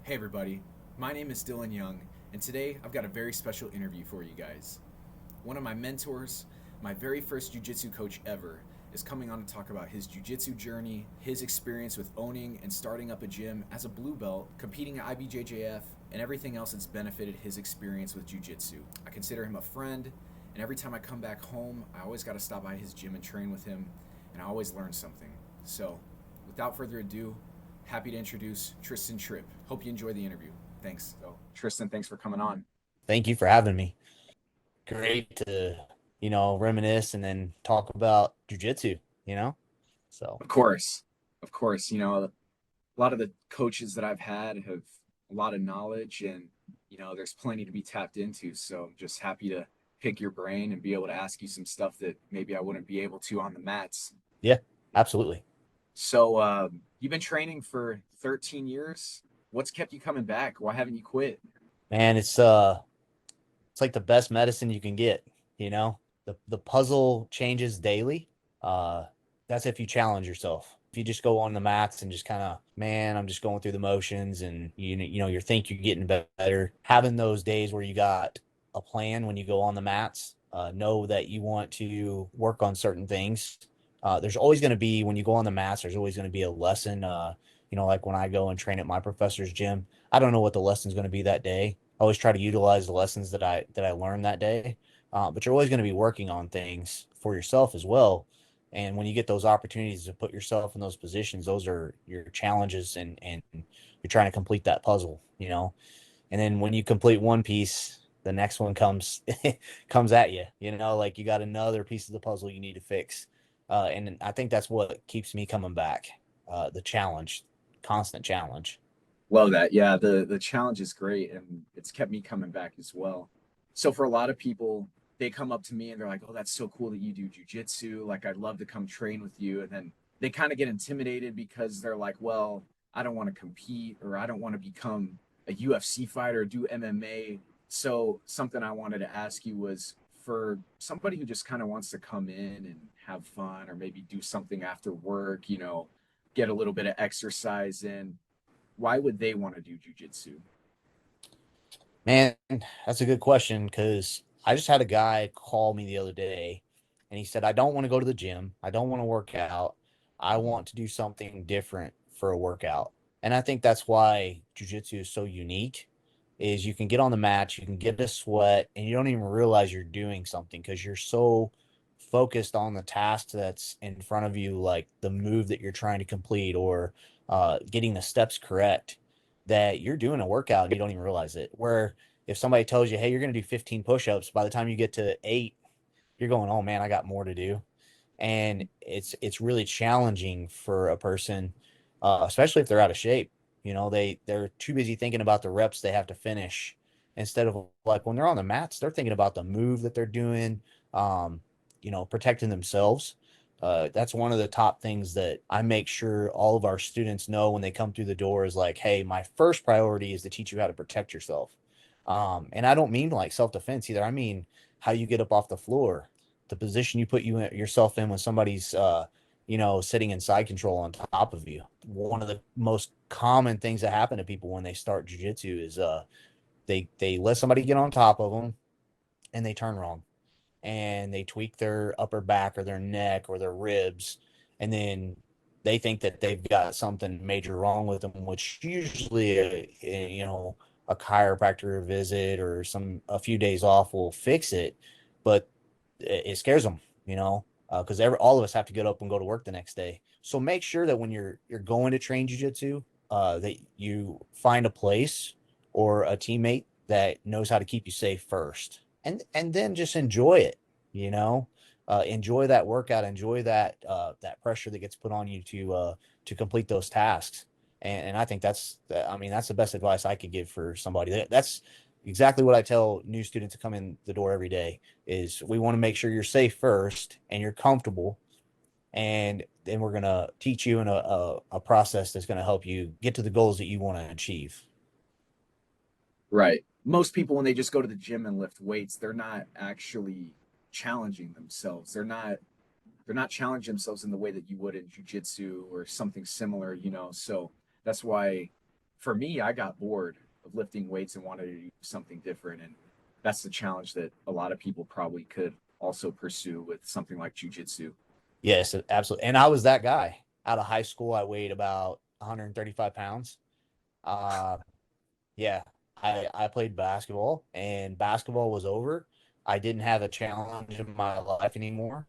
Hey everybody, my name is Dylan Young, and today I've got a very special interview for you guys. One of my mentors, my very first jiu-jitsu coach ever, is coming on to talk about his jiu-jitsu journey, his experience with owning and starting up a gym as a blue belt, competing at IBJJF, and everything else that's benefited his experience with jiu-jitsu. I consider him a friend, and every time I come back home, I always got to stop by his gym and train with him, and I always learn something. So, without further ado, happy to introduce Tristan Tripp. Hope you enjoy the interview. Thanks. So, Tristan, thanks for coming on. Thank you for having me. Great to, reminisce and then talk about jujitsu, you know? So, Of course, of course, a lot of the coaches that I've had have a lot of knowledge, and there's plenty to be tapped into. So I'm just happy to pick your brain and be able to ask you some stuff that maybe I wouldn't be able to on the mats. yeah, absolutely. So you've been training for 13 years. What's kept you coming back? Why haven't you quit? Man, it's like the best medicine you can get, you know? The puzzle changes daily. Uh that's if you challenge yourself. If you just go on the mats and just kind of, man, I'm just going through the motions and you think you're getting better. Having those days where you got a plan when you go on the mats, know that you want to work on certain things. There's always going to be when you go on the mats, there's always going to be a lesson. Like when I go and train at my professor's gym, I don't know what the lesson's going to be that day. I always try to utilize the lessons that I learned that day. But you're always going to be working on things for yourself as well. And when you get those opportunities to put yourself in those positions, those are your challenges, and you're trying to complete that puzzle. And then when you complete one piece, the next one comes comes at you. Like you got another piece of the puzzle you need to fix. And I think that's what keeps me coming back. The challenge, constant challenge. Love that. Yeah, the challenge is great, and it's kept me coming back as well. So for a lot of people, they come up to me and they're like, "Oh, that's so cool that you do jujitsu. Like, I'd love to come train with you." And then they kind of get intimidated because they're like, "Well, I don't want to compete, or I don't want to become a UFC fighter or do MMA." So something I wanted to ask you was, for somebody who just kind of wants to come in and have fun, or maybe do something after work, get a little bit of exercise in, why would they want to do jujitsu? Man, that's a good question because I just had a guy call me the other day and he said, I don't want to go to the gym. I don't want to work out. I want to do something different for a workout. And I think that's why jujitsu is so unique is you can get on the mat, you can get a sweat, and you don't even realize you're doing something because you're so focused on the task that's in front of you, like the move that you're trying to complete or getting the steps correct, that you're doing a workout and you don't even realize it. Where if somebody tells you, hey, you're going to do 15 push-ups, by the time you get to 8, you're going, oh man, I got more to do. And it's really challenging for a person, especially if they're out of shape. They're too busy thinking about the reps they have to finish instead of, like, when they're on the mats, they're thinking about the move that they're doing, um, protecting themselves. That's one of the top things that I make sure all of our students know when they come through the door is like, hey, my first priority is to teach you how to protect yourself. And I don't mean like self-defense either. I mean how you get up off the floor, the position you put yourself in when somebody's sitting in side control on top of you. One of the most common things that happen to people when they start jiu-jitsu is they let somebody get on top of them and they turn wrong and they tweak their upper back or their neck or their ribs, and then they think that they've got something major wrong with them, which usually a chiropractor visit or a few days off will fix it, but it scares them, because all of us have to get up and go to work the next day. So make sure that when you're going to train jujitsu, that you find a place or a teammate that knows how to keep you safe first, and then just enjoy it. You know, enjoy that workout, enjoy that pressure that gets put on you to complete those tasks. And I think that's the best advice I could give for somebody. That's exactly what I tell new students to come in the door every day is we want to make sure you're safe first and you're comfortable, and then we're going to teach you in a process that's going to help you get to the goals that you want to achieve. Right. Most people, when they just go to the gym and lift weights, they're not actually challenging themselves. They're not challenging themselves in the way that you would in jujitsu or something similar. So that's why for me, I got bored of lifting weights and wanted to do something different. And that's the challenge that a lot of people probably could also pursue with something like jujitsu. Yes, absolutely. And I was that guy. Out of high school, I weighed about 135 pounds. Uh, yeah, I played basketball, and basketball was over. I didn't have a challenge in my life anymore.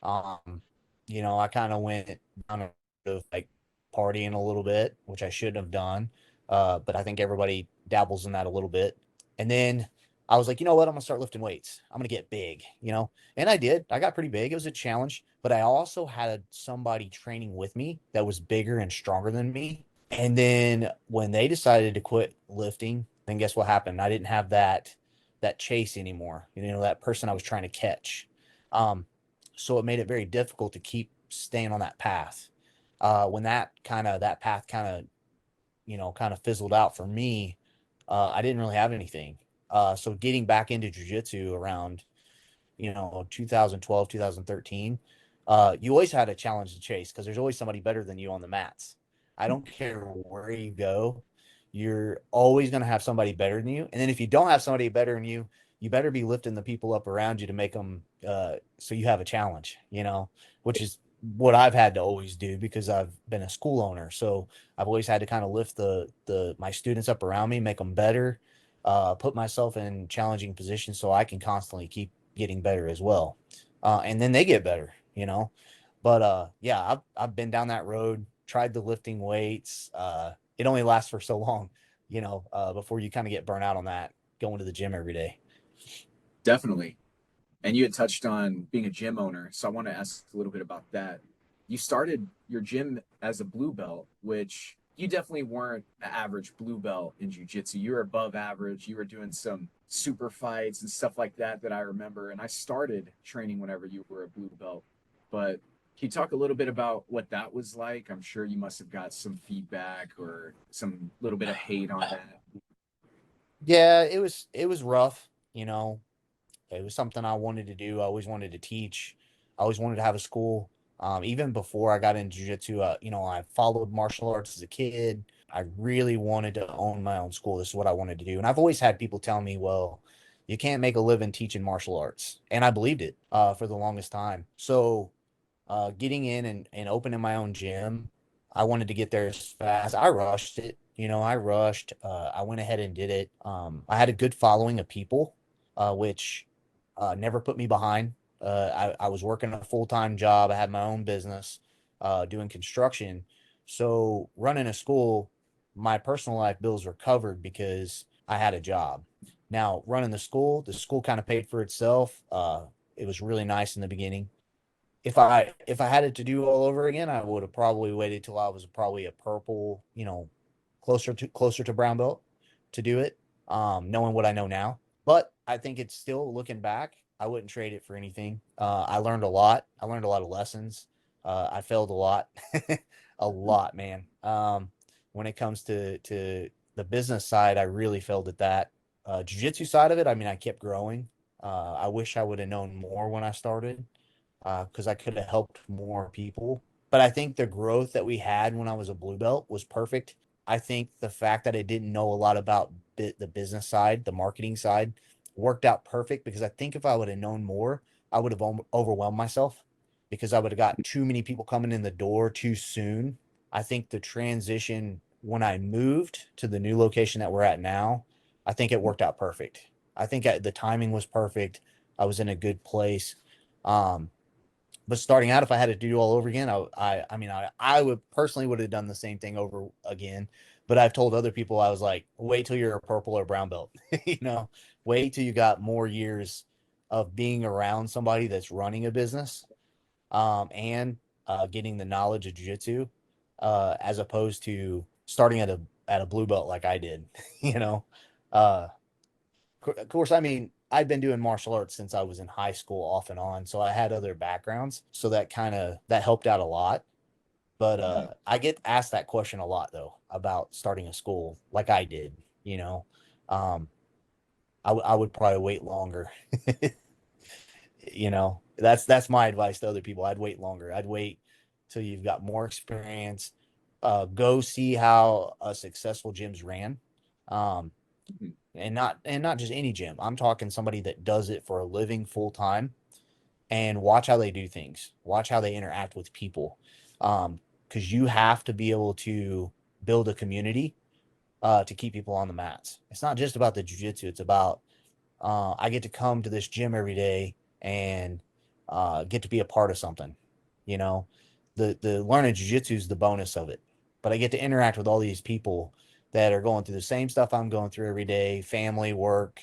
Um, I kind of went down a road of like partying a little bit, which I shouldn't have done. But I think everybody dabbles in that a little bit. And then I was like, you know what? I'm gonna start lifting weights. I'm gonna get big. And I did. I got pretty big. It was a challenge, but I also had somebody training with me that was bigger and stronger than me. And then when they decided to quit lifting, then guess what happened? I didn't have that chase anymore. That person I was trying to catch. Um, so it made it very difficult to keep staying on that path. When that path kind of fizzled out for me, I didn't really have anything. So getting back into jujitsu around 2012, 2013, you always had a challenge to chase because there's always somebody better than you on the mats. I don't care where you go, you're always going to have somebody better than you. And then if you don't have somebody better than you better be lifting the people up around you to make them so you have a challenge, which is what I've had to always do because I've been a school owner. So I've always had to kind of lift the my students up around me, make them better, put myself in challenging positions so I can constantly keep getting better as well. And then they get better. But yeah, I've been down that road, tried the lifting weights. It only lasts for so long, before you kind of get burnt out on that, going to the gym every day. Definitely. And you had touched on being a gym owner, so I want to ask a little bit about that. You started your gym as a blue belt, which you definitely weren't an average blue belt in jiu-jitsu. You were above average. You were doing some super fights and stuff like that I remember. And I started training whenever you were a blue belt. But can you talk a little bit about what that was like? I'm sure you must have got some feedback or some little bit of hate on that. Yeah, it was rough. It was something I wanted to do. I always wanted to teach. I always wanted to have a school. Even before I got into jiu-jitsu, I followed martial arts as a kid. I really wanted to own my own school. This is what I wanted to do. And I've always had people tell me, well, you can't make a living teaching martial arts. And I believed it for the longest time. So getting in and opening my own gym, I wanted to get there as fast. I rushed it. I rushed. I went ahead and did it. I had a good following of people, which never put me behind. I was working a full time job. I had my own business, doing construction. So running a school, my personal life bills were covered because I had a job. Now running the school kind of paid for itself. It was really nice in the beginning. If I had it to do all over again, I would have probably waited till I was probably a purple, closer to brown belt to do it, knowing what I know now. But I think it's still looking back, I wouldn't trade it for anything. I learned a lot. I learned a lot of lessons. I failed a lot, a lot, man. When it comes to the business side, I really failed at that. Jiu-jitsu side of it, I mean, I kept growing. I wish I would have known more when I started because I could have helped more people. But I think the growth that we had when I was a blue belt was perfect. I think the fact that I didn't know a lot about the business side, the marketing side, worked out perfect because I think if I would have known more, I would have overwhelmed myself because I would have got too many people coming in the door too soon. I think the transition when I moved to the new location that we're at now, I think it worked out perfect. I think the timing was perfect. I was in a good place. Um, but starting out, if I had to do all over again, I mean, I would personally would have done the same thing over again. But I've told other people, I was like, wait till you're a purple or brown belt, you know, wait till you got more years of being around somebody that's running a business, and getting the knowledge of jiu-jitsu, as opposed to starting at a blue belt like I did, you know. Uh, of course, I mean, I've been doing martial arts since I was in high school off and on, so I had other backgrounds, so that helped out a lot. But Mhm. I get asked that question a lot though about starting a school like I did, you know. Um, I would probably wait longer. That's my advice to other people. I'd wait longer. I'd wait till you've got more experience, go see how a successful gym's ran. Um, Mhm. and not just any gym. I'm talking somebody that does it for a living full time, and watch how they do things. Watch how they interact with people. Because you have to be able to build a community to keep people on the mats. It's not just about the jujitsu. It's about I get to come to this gym every day and get to be a part of something. You know, the learning jujitsu is the bonus of it, but I get to interact with all these people that are going through the same stuff I'm going through every day, family, work,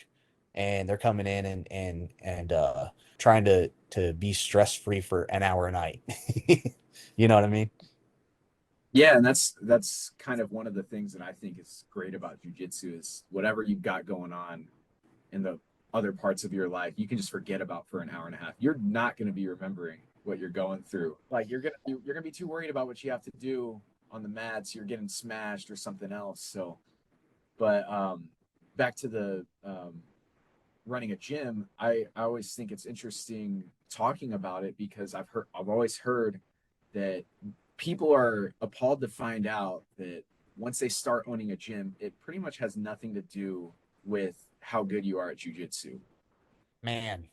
and they're coming in and trying to be stress free for an hour a night. You know what I mean? Yeah, and that's kind of one of the things that I think is great about jujitsu is whatever you've got going on in the other parts of your life, you can just forget about for an hour and a half. You're not going to be remembering what you're going through. Like you're gonna be too worried about what you have to do on the mats. You're getting smashed or something else. So, but back to the running a gym, I always think it's interesting talking about it because I've always heard that people are appalled to find out that once they start owning a gym, it pretty much has nothing to do with how good you are at jujitsu. Man,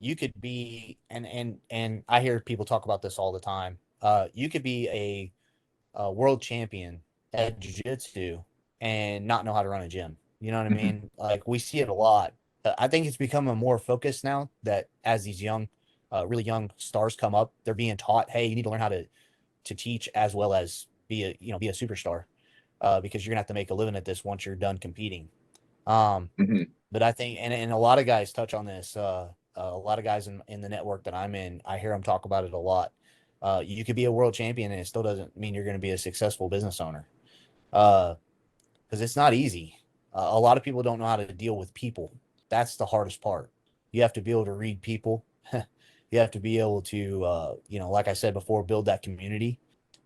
you could be and I hear people talk about this all the time. You could be a world champion at jiu-jitsu and not know how to run a gym. You know what I Mm-hmm. mean? Like we see it a lot. I think it's become a more focus now that as these young, really young stars come up, they're being taught, hey, you need to learn how to teach as well as be a superstar, because you're gonna have to make a living at this once you're done competing. Um, Mm-hmm. but I think, and a lot of guys touch on this. A lot of guys in the network that I'm in, I hear them talk about it a lot. You could be a world champion, and it still doesn't mean you're going to be a successful business owner. Because it's not easy. A lot of people don't know how to deal with people. That's the hardest part. You have to be able to read people. You have to be able to, like I said before, build that community,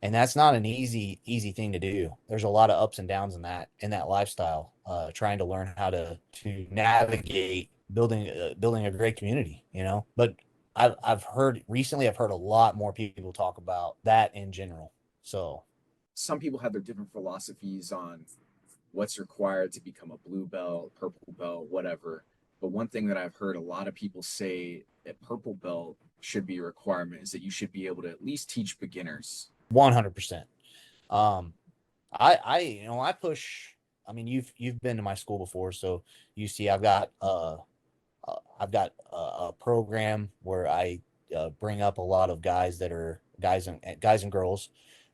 and that's not an easy thing to do. There's a lot of ups and downs in that lifestyle. Trying to learn how to navigate building a great community. But I've heard recently. I've heard a lot more people talk about that in general. So Some people have their different philosophies on what's required to become a blue belt, purple belt, whatever. But one thing that I've heard a lot of people say that purple belt should be a requirement is that you should be able to at least teach beginners. 100%. Um, I push. I mean, you've been to my school before, so you see, I've got a program where I bring up a lot of guys that are guys and girls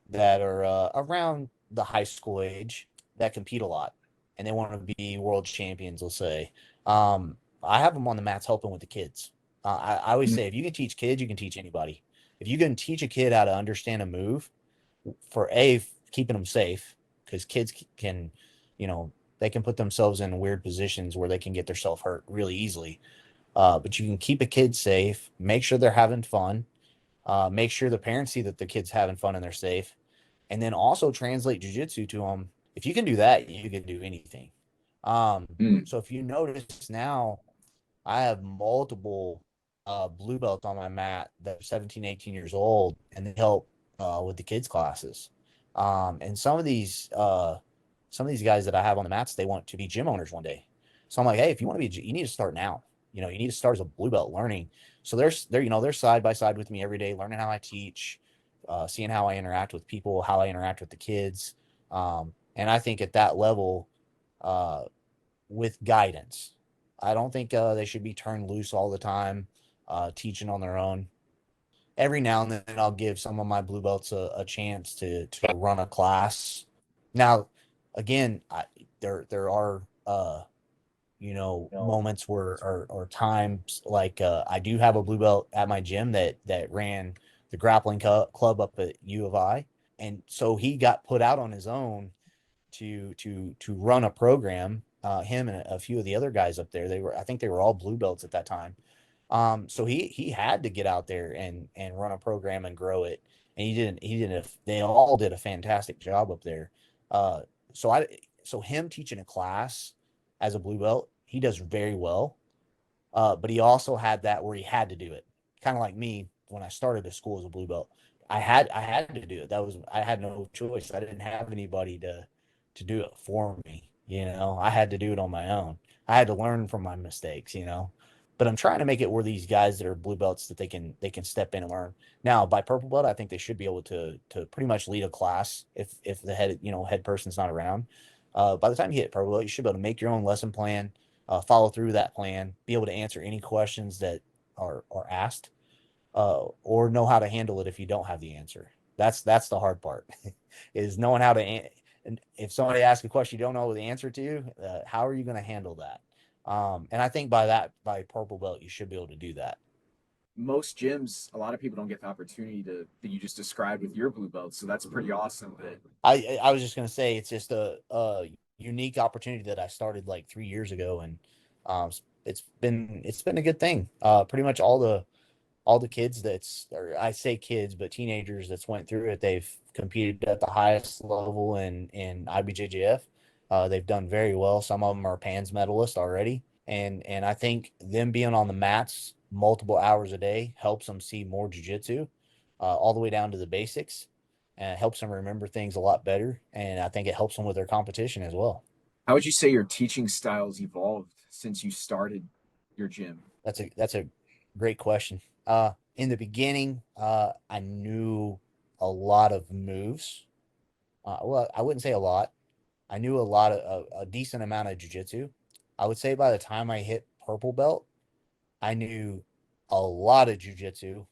that are around the high school age that compete a lot, and they want to be world champions. Let's say, I have them on the mats helping with the kids. I always say, if you can teach kids, you can teach anybody. If you can teach a kid how to understand a move, for keeping them safe, because kids can, you know, they can put themselves in weird positions where they can get themselves hurt really easily. But you can keep a kid safe, make sure they're having fun, make sure the parents see that the kid's having fun and they're safe, and then also translate jujitsu to them. If you can do that, you can do anything. Um, Mm. so if you notice now, I have multiple blue belts on my mat that are 17, 18 years old, and they help with the kids' classes. And some of these guys that I have on the mats, they want to be gym owners one day. So I'm like, hey, if you want to be, you need to start now. You need to start as a blue belt learning. So they're side by side with me every day, learning how I teach, seeing how I interact with people, how I interact with the kids. And I think at that level, uh, with guidance. I don't think they should be turned loose all the time, teaching on their own. Every now and then, I'll give some of my blue belts a chance to run a class. Now, again, there are moments where or times like I do have a blue belt at my gym that ran the grappling club up at U of I, and so he got put out on his own to run a program. Him and a few of the other guys up there, I think they were all blue belts at that time. So he had to get out there and run a program and grow it, and they all did a fantastic job up there. Uh, so I so him teaching a class as a blue belt, he does very well. But he also had that where he had to do it, kind of like me when I started the school as a blue belt. I had to do it. I had no choice. I didn't have anybody to do it for me. I had to do it on my own. I had to learn from my mistakes. But I'm trying to make it where these guys that are blue belts that they can step in and learn. Now, by purple belt, I think they should be able to pretty much lead a class if the head person's not around. By the time you hit purple belt, you should be able to make your own lesson plan, follow through that plan, be able to answer any questions that are asked, or know how to handle it if you don't have the answer. That's the hard part, is knowing how to. And if somebody asks a question you don't know the answer to, how are you going to handle that? And I think by purple belt, you should be able to do that. Most gyms, a lot of people don't get the opportunity to that you just described with your blue belt. So that's pretty awesome. That I was just going to say it's just a unique opportunity that I started like 3 years ago, and um, it's been a good thing. Pretty much all the kids or I say kids, but teenagers that's went through it, they've competed at the highest level in IBJJF. They've done very well. Some of them are PANS medalists already, and I think them being on the mats multiple hours a day helps them see more jujitsu, all the way down to the basics, and it helps them remember things a lot better. And I think it helps them with their competition as well. how would you say your teaching styles evolved since you started your gym? That's a great question. In the beginning, I knew a lot of moves. Well, I wouldn't say a lot. I knew a decent amount of jujitsu. I would say by the time I hit purple belt, I knew a lot of jujitsu,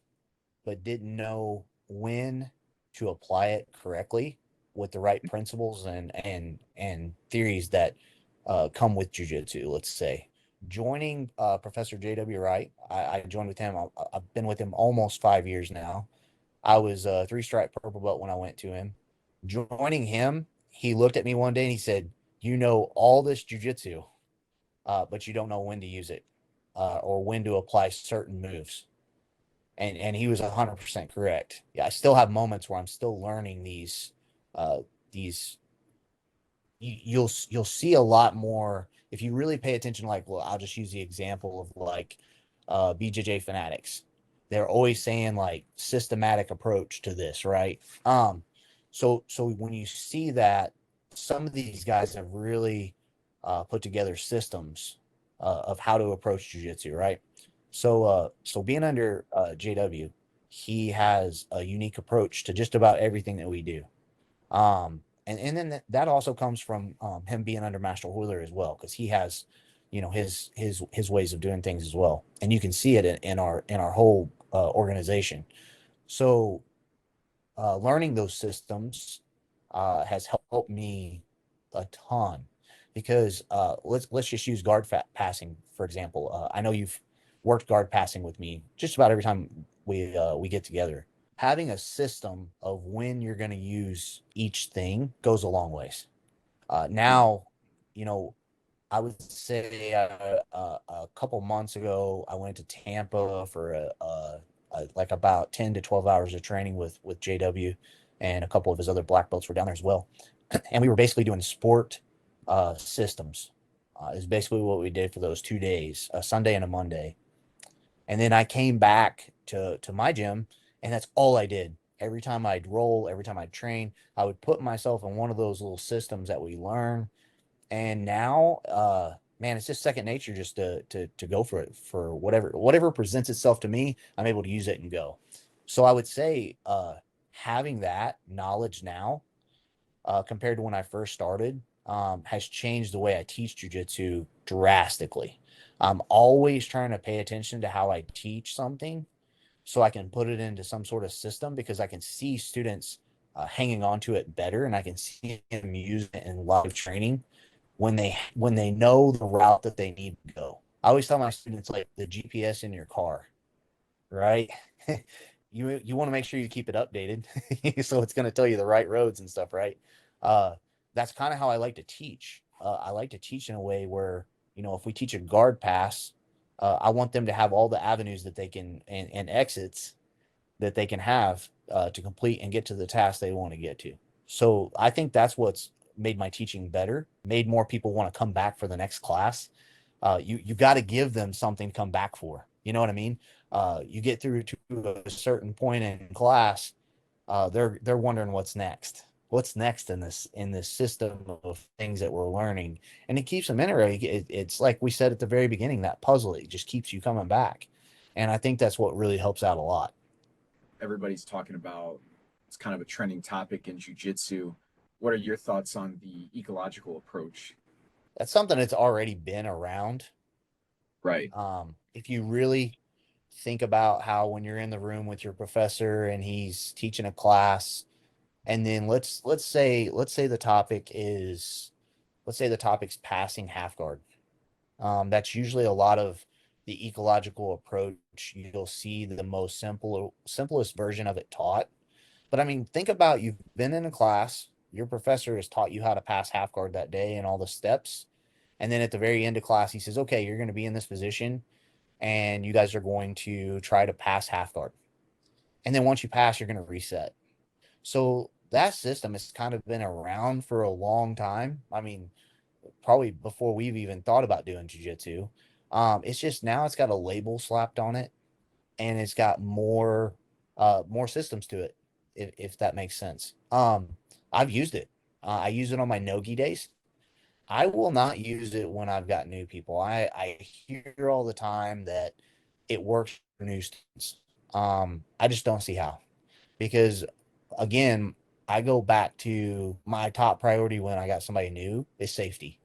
but didn't know when to apply it correctly with the right principles and theories that come with jujitsu. Let's say joining Professor J.W. Wright, I joined with him. I've been with him almost 5 years now. I was a three-stripe purple belt when I went to him. Joining him, he looked at me one day and he said, "You know all this jujitsu, but you don't know when to use it, or when to apply certain moves." And he was 100% correct. Yeah, I still have moments where I'm still learning uh, these. You'll see a lot more if you really pay attention. Like, well, I'll just use the example of like BJJ fanatics. They're always saying like systematic approach to this, right? So when you see that, some of these guys have really put together systems of how to approach jujitsu, right? So being under JW, he has a unique approach to just about everything that we do. And then that also comes from him being under Master Wheeler as well, because he has, his ways of doing things as well, and you can see it in our whole organization. So learning those systems has helped me a ton, because let's just use passing for example. I know you've worked guard passing with me just about every time we get together. Having a system of when you're going to use each thing goes a long ways. Now, you know, I would say a couple months ago, I went to Tampa for like about 10 to 12 hours of training with JW, and a couple of his other black belts were down there as well. And we were basically doing sport systems. Is basically what we did for those 2 days, a Sunday and a Monday. And then I came back to my gym, and that's all I did. Every time I'd roll, every time I'd train, I would put myself in one of those little systems that we learn. And now, man, it's just second nature just to go for it, for whatever presents itself to me. I'm able to use it and go. So I would say having that knowledge now, compared to when I first started, has changed the way I teach jujitsu drastically. I'm always trying to pay attention to how I teach something so I can put it into some sort of system, because I can see students hanging on to it better, and I can see them using it in live training when they know the route that they need to go. I always tell my students, like the GPS in your car, right? You want to make sure you keep it updated, so it's going to tell you the right roads and stuff, right? Uh, that's kind of how I like to teach. I like to teach in a way where, if we teach a guard pass, I want them to have all the avenues that they can, and exits that they can have to complete and get to the task they want to get to. So I think that's what's made my teaching better, made more people want to come back for the next class. You got to give them something to come back for. You know what I mean? You get through to a certain point in class, they're wondering what's next. What's next in this system of things that we're learning, and it keeps them interested. It's like we said at the very beginning, that puzzle. It just keeps you coming back, and I think that's what really helps out a lot. Everybody's talking about it's kind of a trending topic in jiu-jitsu. What are your thoughts on the ecological approach? That's something that's already been around. Right. If you really think about how when you're in the room with your professor and he's teaching a class, and then let's say the topic is let's say the topic's passing half guard. That's usually a lot of the ecological approach. You'll see the most simplest version of it taught. But I mean, think about, you've been in a class, your professor has taught you how to pass half guard that day and all the steps. And then at the very end of class, he says, okay, you're going to be in this position and you guys are going to try to pass half guard. And then once you pass, you're going to reset. So that system has kind of been around for a long time. I mean, probably before we've even thought about doing jujitsu. It's just now it's got a label slapped on it, and it's got more systems to it, if that makes sense. I've used it. I use it on my nogi days. I will not use it when I've got new people. I hear all the time that it works for new students. I just don't see how, because again, I go back to my top priority when I got somebody new is safety.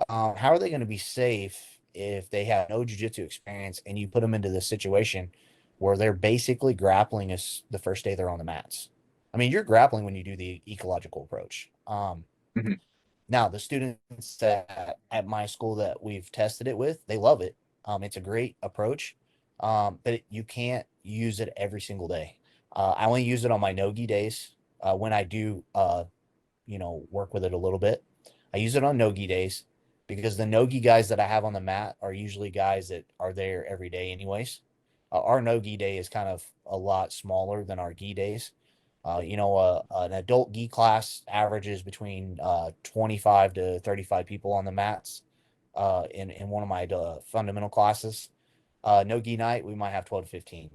How are they going to be safe if they have no jujitsu experience and you put them into this situation where they're basically grappling as the first day they're on the mats? I mean, you're grappling when you do the ecological approach. Mhm. Now, the students at my school that we've tested it with, they love it. It's a great approach, but you can't use it every single day. I only use it on my nogi days when I do, work with it a little bit. I use it on nogi days because the nogi guys that I have on the mat are usually guys that are there every day, anyways. Our nogi day is kind of a lot smaller than our gi days. An adult gi class averages between 25 to 35 people on the mats. In one of my fundamental classes, no gi night, we might have 12 to 15.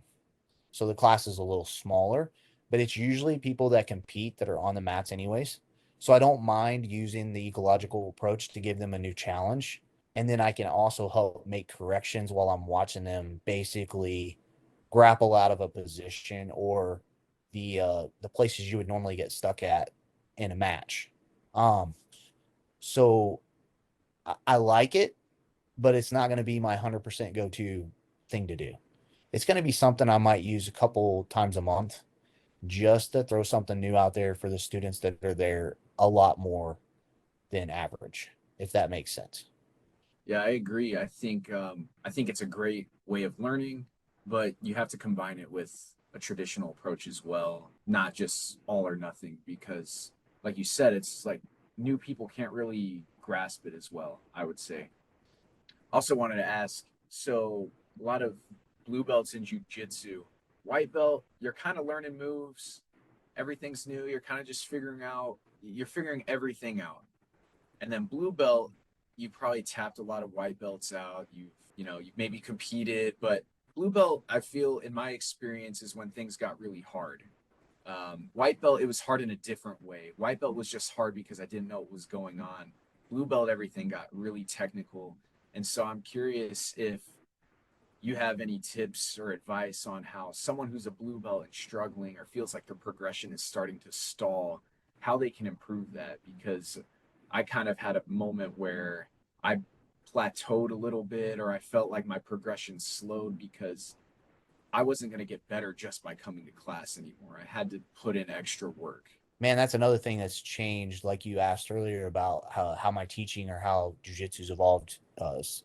So the class is a little smaller, but it's usually people that compete that are on the mats anyways. So I don't mind using the ecological approach to give them a new challenge. And then I can also help make corrections while I'm watching them basically grapple out of a position or the places you would normally get stuck at in a match. Um, so I like it, but it's not going to be my 100% go to thing to do. It's going to be something I might use a couple times a month just to throw something new out there for the students that are there a lot more than average, if that makes sense. Yeah, I agree. I think it's a great way of learning, but you have to combine it with a traditional approach as well, not just all or nothing, because like you said, it's like new people can't really grasp it as well, I would say. Also wanted to ask, so a lot of blue belts in jiu-jitsu, white belt, you're kind of learning moves, everything's new, you're kind of just you're figuring everything out. And then blue belt, you probably tapped a lot of white belts out. You've maybe competed, but blue belt, I feel in my experience is when things got really hard. White belt, it was hard in a different way. White belt was just hard because I didn't know what was going on. Blue belt, everything got really technical. And so I'm curious if you have any tips or advice on how someone who's a blue belt and struggling or feels like their progression is starting to stall, how they can improve that. Because I kind of had a moment where I plateaued a little bit or I felt like my progression slowed because I wasn't going to get better just by coming to class anymore. I had to put in extra work. Man, that's another thing that's changed. Like you asked earlier about how my teaching or how jujitsu's evolved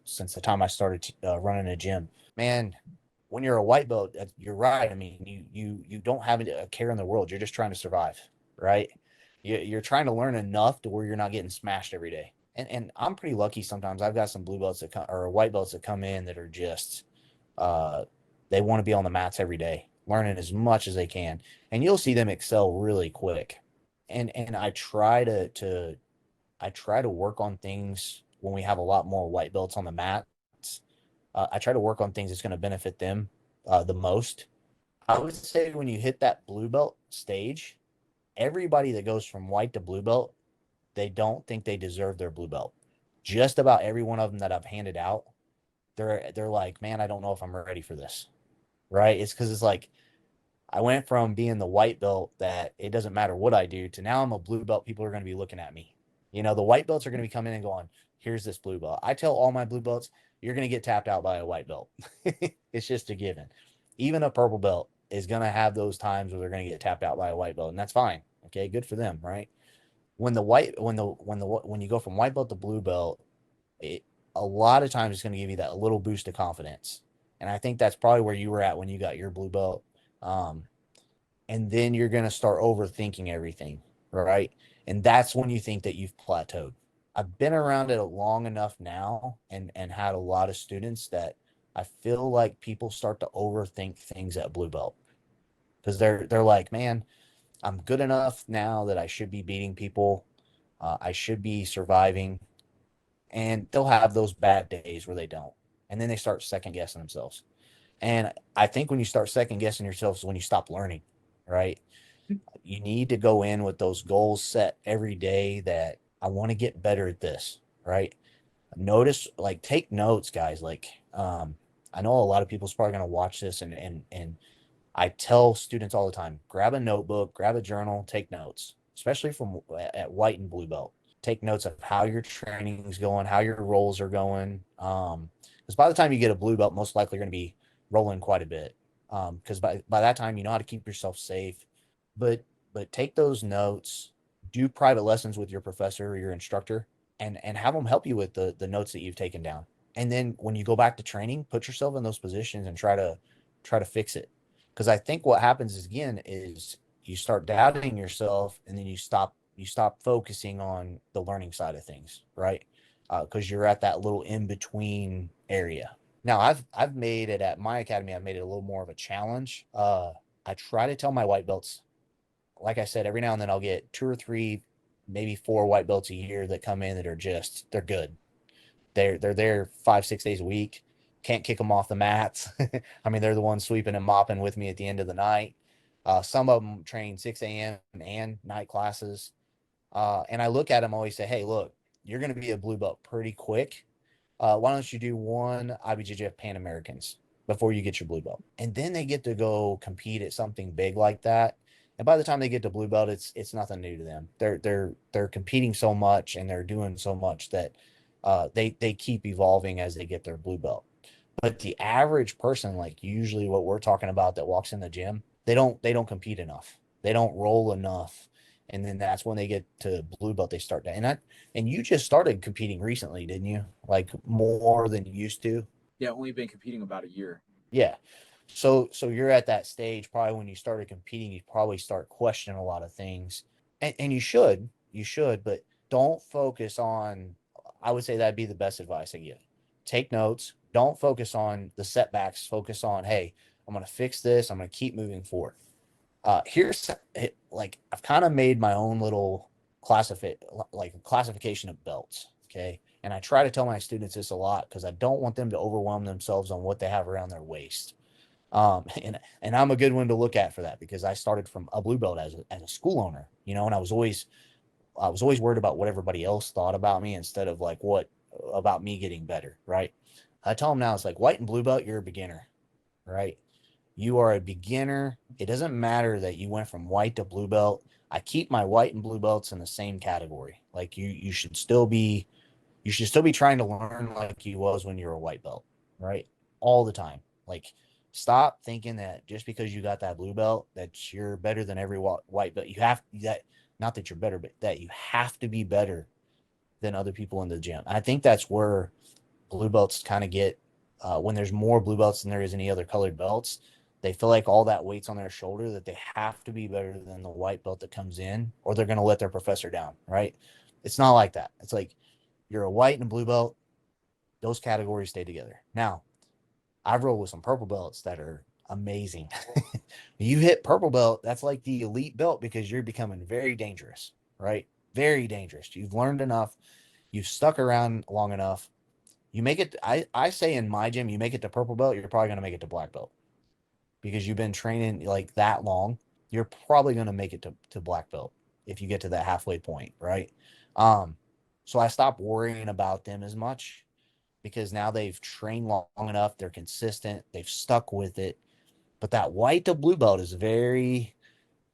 since the time I started running a gym. Man, when you're a white belt, you're right. I mean, you don't have a care in the world. You're just trying to survive, right? You're trying to learn enough to where you're not getting smashed every day. And I'm pretty lucky sometimes. I've got some blue belts that come, or white belts that come in that are just uh, they want to be on the mats every day, learning as much as they can, and you'll see them excel really quick. And I try to work on things when we have a lot more white belts on the mats. I try to work on things that's going to benefit them the most. I would say when you hit that blue belt stage, everybody that goes from white to blue belt, they don't think they deserve their blue belt. Just about every one of them that I've handed out, they're like, man, I don't know if I'm ready for this. Right? It's because it's like I went from being the white belt that it doesn't matter what I do to now I'm a blue belt. People are going to be looking at me. The white belts are going to be coming in and going, here's this blue belt. I tell all my blue belts, you're going to get tapped out by a white belt. It's just a given. Even a purple belt is going to have those times where they're going to get tapped out by a white belt, and that's fine. Okay, good for them, right? When you go from white belt to blue belt, it a lot of times it's going to give you that little boost of confidence, and I think that's probably where you were at when you got your blue belt. Um, and then you're going to start overthinking everything, right? And that's when you think that you've plateaued. I've been around it long enough now and had a lot of students that I feel like people start to overthink things at blue belt because they're like, man, I'm good enough now that I should be beating people. I should be surviving, and they'll have those bad days where they don't, and then they start second guessing themselves. And I think when you start second guessing yourself is when you stop learning, right? You need to go in with those goals set every day that I want to get better at this, right? Notice, like, take notes, guys. I know a lot of people's probably going to watch this, and I tell students all the time, grab a notebook, grab a journal, take notes, especially from at white and blue belt. Take notes of how your training is going, how your rolls are going. Because by the time you get a blue belt, most likely you're going to be rolling quite a bit. Because by that time, you know how to keep yourself safe. But take those notes, do private lessons with your professor or your instructor, and have them help you with the notes that you've taken down. And then when you go back to training, put yourself in those positions and try to fix it. Because I think what happens is, again, is you start doubting yourself, and then you stop focusing on the learning side of things, right? Because you're at that little in between area. Now, I've made it at my academy. I've made it a little more of a challenge. I try to tell my white belts, like I said, every now and then I'll get two or three, maybe four white belts a year that come in that are just they're good. They're there 5 6 days a week. Can't kick them off the mats. I mean, they're the ones sweeping and mopping with me at the end of the night. Some of them train 6 a.m. and night classes. And I look at them always say, hey, look, you're going to be a blue belt pretty quick. Why don't you do one IBJJF Pan Americans before you get your blue belt? And then they get to go compete at something big like that. And by the time they get to blue belt, it's nothing new to them. They're competing so much and they're doing so much that they keep evolving as they get their blue belt. But the average person, like usually what we're talking about, that walks in the gym, they don't compete enough. They don't roll enough. And then that's when they get to blue belt, they start to. And you just started competing recently, didn't you? Like more than you used to. Yeah, only been competing about a year. Yeah. So you're at that stage probably when you started competing, you probably start questioning a lot of things. And you should, but don't focus on, I would say that'd be the best advice I give. Take notes. Don't focus on the setbacks. Focus on, hey, I'm going to fix this. I'm going to keep moving forward. Here's like I've kind of made my own little classification of belts. Okay. And I try to tell my students this a lot because I don't want them to overwhelm themselves on what they have around their waist. And I'm a good one to look at for that because I started from a blue belt as a school owner, and I was always worried about what everybody else thought about me instead of like what about me getting better, right? I tell them now it's like white and blue belt, you're a beginner, right? You are a beginner. It doesn't matter that you went from white to blue belt. I keep my white and blue belts in the same category. Like you should still be trying to learn like you was when you were a white belt, right? All the time. Like stop thinking that just because you got that blue belt that you're better than every white belt. You have that not that you're better, but that you have to be better than other people in the gym. I think that's where blue belts kind of get when there's more blue belts than there is any other colored belts. They feel like all that weight's on their shoulder that they have to be better than the white belt that comes in, or they're going to let their professor down, right? It's not like that. It's like you're a white and a blue belt, those categories stay together. Now, I've rolled with some purple belts that are amazing. You hit purple belt, that's like the elite belt because you're becoming very dangerous, right? Very dangerous. You've learned enough, you've stuck around long enough. You make it, I say in my gym, you make it to purple belt, you're probably going to make it to black belt. because you've been training like that long, you're probably going to make it to black belt if you get to that halfway point, right? Um, so I stopped worrying about them as much because now they've trained long enough, they're consistent, they've stuck with it. But that white to blue belt is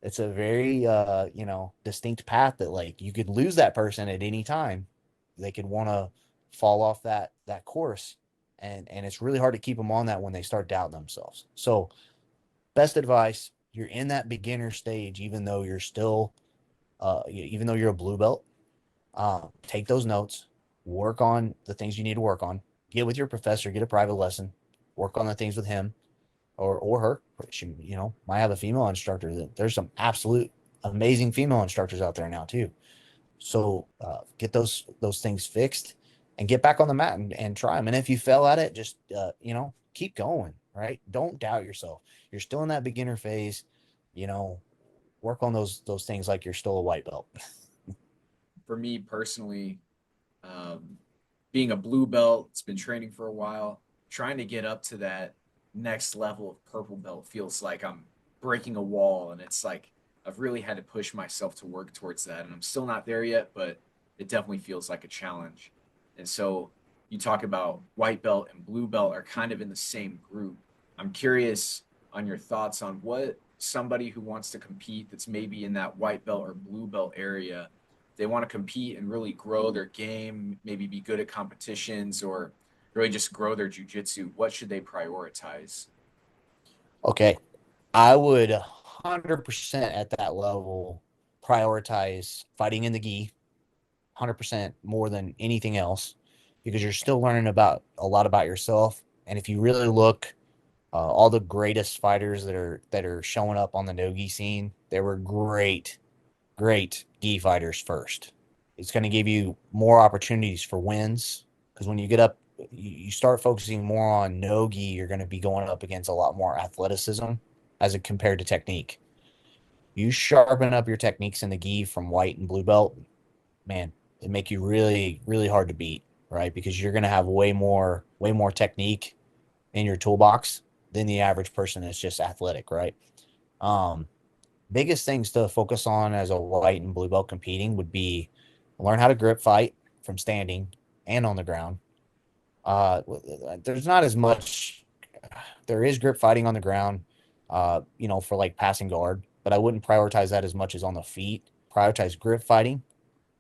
it's a very distinct path that like you could lose that person at any time. They could want to fall off that course, and it's really hard to keep them on that when they start doubting themselves. So best advice, you're in that beginner stage, even though you're still even though you're a blue belt, take those notes, work on the things you need to work on, get with your professor, get a private lesson, work on the things with him or her. She, might have a female instructor. There's some absolute amazing female instructors out there now too. So get those things fixed and get back on the mat and try them. And if you fail at it, just keep going. Right? Don't doubt yourself. You're still in that beginner phase. You know, work on those things like you're still a white belt. For me personally, um, being a blue belt, it's been training for a while. Trying to get up to that next level of purple belt feels like I'm breaking a wall, and it's like I've really had to push myself to work towards that, and I'm still not there yet, but it definitely feels like a challenge. And so you talk about white belt and blue belt are kind of in the same group. I'm curious on your thoughts on what somebody who wants to compete that's maybe in that white belt or blue belt area, they want to compete and really grow their game, maybe be good at competitions or really just grow their jujitsu, what should they prioritize? Okay, I would 100% at that level prioritize fighting in the gi 100% more than anything else because you're still learning about a lot about yourself. And if you really look, all the greatest fighters that are showing up on the no-gi scene, they were great gi fighters first. It's going to give you more opportunities for wins because when you get up, you start focusing more on no gi. You're going to be going up against a lot more athleticism as it compared to technique. You sharpen up your techniques in the gi from white and blue belt, man, it make you really hard to beat, right? Because you're going to have way more technique in your toolbox than the average person that's just athletic, right? Um, Biggest things to focus on as a white and blue belt competing would be learn how to grip fight from standing and on the ground. Uh, there's not as much. There is grip fighting on the ground, for like passing guard, but I wouldn't prioritize that as much as on the feet. Prioritize grip fighting,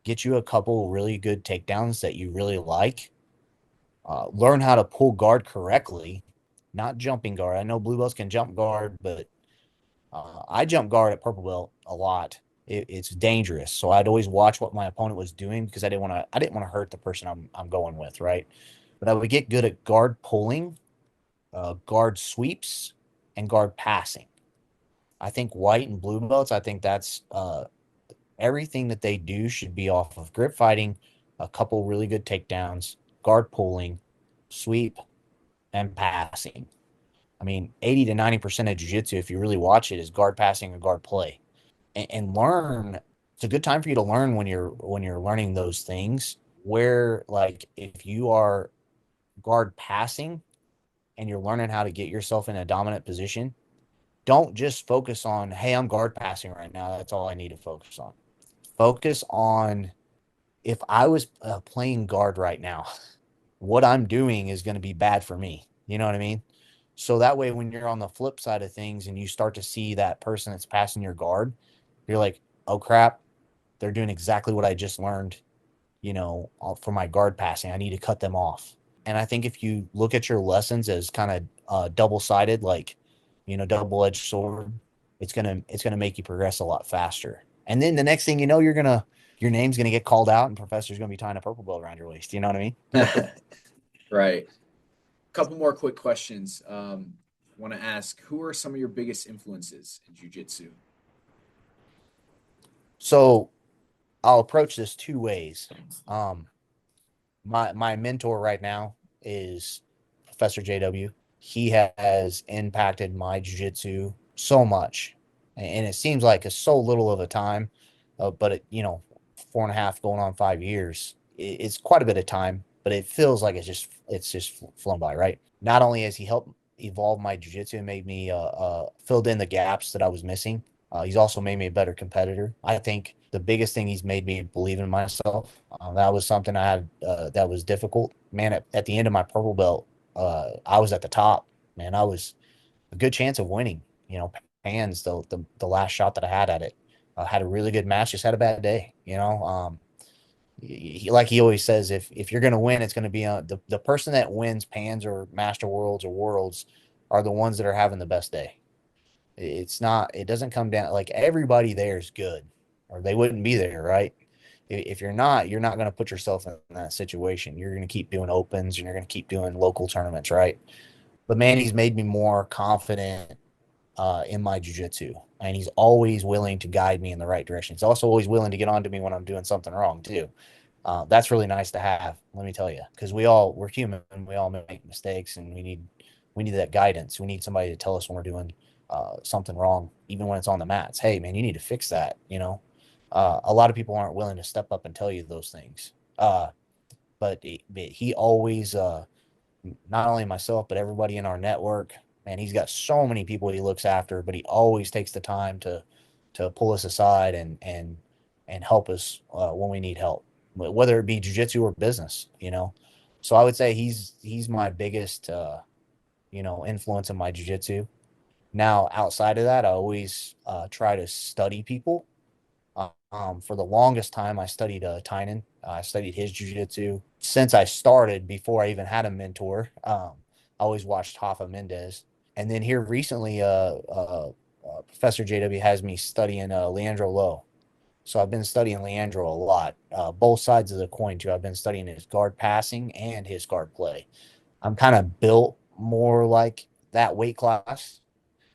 get you a couple really good takedowns that you really like. Learn how to pull guard correctly, not jumping guard. I know blue belts can jump guard, but I jump guard at purple belt a lot. It's dangerous, so I'd always watch what my opponent was doing because I didn't want to hurt the person I'm going with, right? But I would get good at guard pulling, guard sweeps, and guard passing. I think white and blue belts. I think that's everything that they do should be off of grip fighting, a couple really good takedowns, guard pulling, sweep, and passing. I mean, 80 to 90% of jiu-jitsu, if you really watch it, is guard passing or guard play. And learn. It's a good time for you to learn when you're learning those things. Where like if you are guard passing and you're learning how to get yourself in a dominant position, don't just focus on, hey, I'm guard passing right now. That's all I need to focus on. Focus on if I was playing guard right now, what I'm doing is going to be bad for me. You know what I mean? So that way, when you're on the flip side of things and you start to see that person that's passing your guard, you're like, oh crap, they're doing exactly what I just learned, for my guard passing. I need to cut them off. And I think if you look at your lessons as kind of double sided, like, double edged sword, it's gonna make you progress a lot faster. And then the next thing you know, your name's gonna get called out, and professor's gonna be tying a purple belt around your waist. You know what I mean? Right. Couple more quick questions. Want to ask, who are some of your biggest influences in jujitsu? So I'll approach this two ways. Um, my mentor right now is Professor JW. He has impacted my jiu-jitsu so much, and it seems like it's so little of a time, but 4.5 going on 5 years. It's quite a bit of time, but it feels like it's just flown by, right? Not only has he helped evolved my jiu-jitsu and made me filled in the gaps that I was missing. He's also made me a better competitor. I think the biggest thing he's made me believe in myself. That was something I had that was difficult. Man, at the end of my purple belt, I was at the top. Man, I was a good chance of winning. You know, hands the last shot that I had at it. Had a really good match. Just had a bad day. Like he always says, if you're going to win, it's going to be the person that wins pans or master worlds or worlds are the ones that are having the best day. It's not, it doesn't come down like everybody there is good or they wouldn't be there, right? If you're not going to put yourself in that situation. You're going to keep doing opens and you're going to keep doing local tournaments, right? But man, he's made me more confident in my jujitsu, and he's always willing to guide me in the right direction. He's also always willing to get on to me when I'm doing something wrong too. That's really nice to have, let me tell you, because we're human, we all make mistakes, and we need that guidance. We need somebody to tell us when we're doing something wrong, even when it's on the mats. Hey, man, you need to fix that. A lot of people aren't willing to step up and tell you those things. But he always, not only myself, but everybody in our network. Man, he's got so many people he looks after, but he always takes the time to pull us aside and help us when we need help, whether it be jujitsu or business. So I would say he's my biggest influence in my jujitsu. Now, outside of that, I always try to study people. For the longest time, I studied Tynan. I studied his jujitsu since I started. Before I even had a mentor, I always watched Hoffa Mendez, and then here recently, Professor JW has me studying Leandro Lowe. So I've been studying Leandro a lot, both sides of the coin too. I've been studying his guard passing and his guard play. I'm kind of built more like that weight class.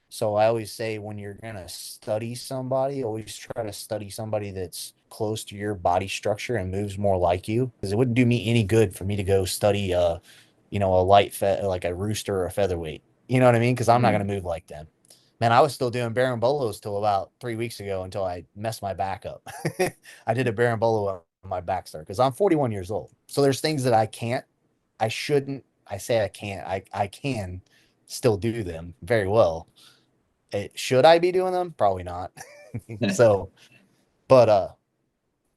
So I always say when you're going to study somebody, always try to study somebody that's close to your body structure and moves more like you. Because it wouldn't do me any good for me to go study a like a rooster or a featherweight. You know what I mean? Because I'm not going Mm. to move like them. Man, I was still doing Barambolos till about 3 weeks ago until I messed my back up. I did a Barambolo on my back start because I'm 41 years old. So there's things that I shouldn't, I say I can't, I can still do them very well. Should I be doing them? Probably not. So, but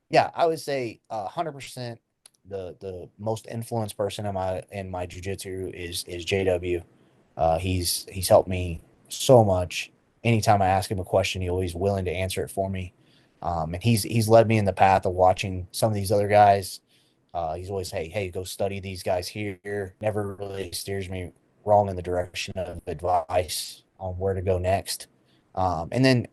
yeah, I would say 100% the most influenced person in my jujitsu is JW. He's helped me so much. Anytime I ask him a question, he's always willing to answer it for me. And he's led me in the path of watching some of these other guys. He's always, hey, go study these guys here. Never really steers me wrong in the direction of advice on where to go next. And then